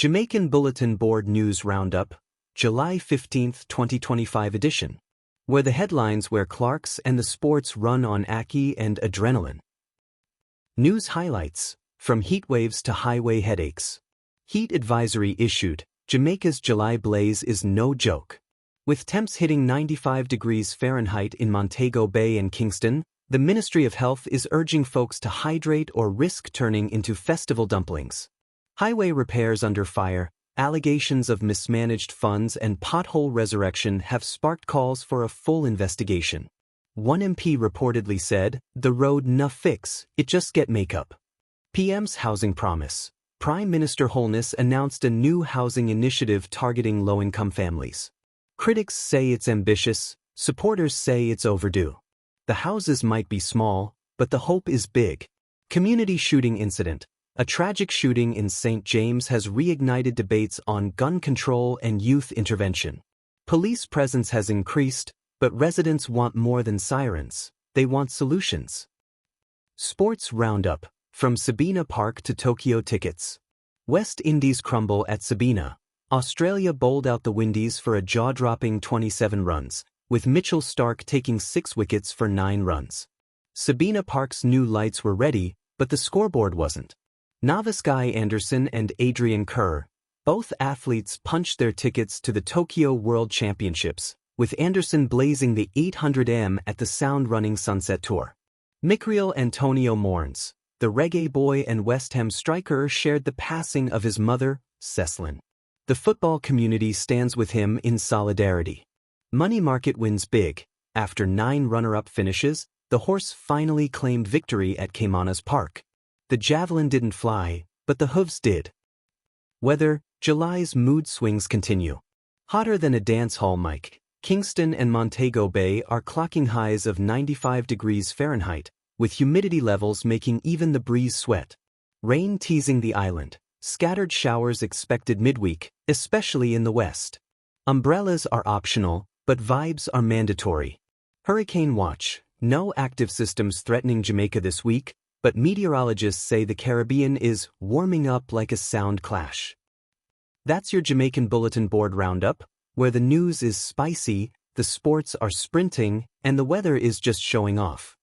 Jamaican Bulletin Board News Roundup, July 15, 2025 edition, where the headlines where Clark's and the sports run on ackee and adrenaline. News highlights, from heat waves to highway headaches. Heat advisory issued, Jamaica's July blaze is no joke. With temps hitting 95 degrees Fahrenheit in Montego Bay and Kingston, the Ministry of Health is urging folks to hydrate or risk turning into festival dumplings. Highway repairs under fire, allegations of mismanaged funds and pothole resurrection have sparked calls for a full investigation. One MP reportedly said, "The road na fix, it just get makeup." PM's housing promise. Prime Minister Holness announced a new housing initiative targeting low-income families. Critics say it's ambitious, supporters say it's overdue. The houses might be small, but the hope is big. Community shooting incident. A tragic shooting in St. James has reignited debates on gun control and youth intervention. Police presence has increased, but residents want more than sirens, they want solutions. Sports Roundup, from Sabina Park to Tokyo tickets. West Indies crumble at Sabina. Australia bowled out the Windies for a jaw-dropping 27 runs, with Mitchell Starc taking 6 wickets for 9 runs. Sabina Park's new lights were ready, but the scoreboard wasn't. Novice Guy Anderson and Adrian Kerr, both athletes punched their tickets to the Tokyo World Championships, with Anderson blazing the 800m at the sound-running Sunset Tour. Micriel Antonio mourns. The reggae boy and West Ham striker shared the passing of his mother, Ceslin. The football community stands with him in solidarity. Money Market wins big. After 9 runner-up finishes, the horse finally claimed victory at Caymanas Park. The javelin didn't fly, but the hooves did. Weather, July's mood swings continue. Hotter than a dance hall mic, Kingston and Montego Bay are clocking highs of 95 degrees Fahrenheit, with humidity levels making even the breeze sweat. Rain teasing the island, scattered showers expected midweek, especially in the west. Umbrellas are optional, but vibes are mandatory. Hurricane watch, no active systems threatening Jamaica this week, but meteorologists say the Caribbean is warming up like a sound clash. That's your Jamaican Bulletin Board Roundup, where the news is spicy, the sports are sprinting, and the weather is just showing off.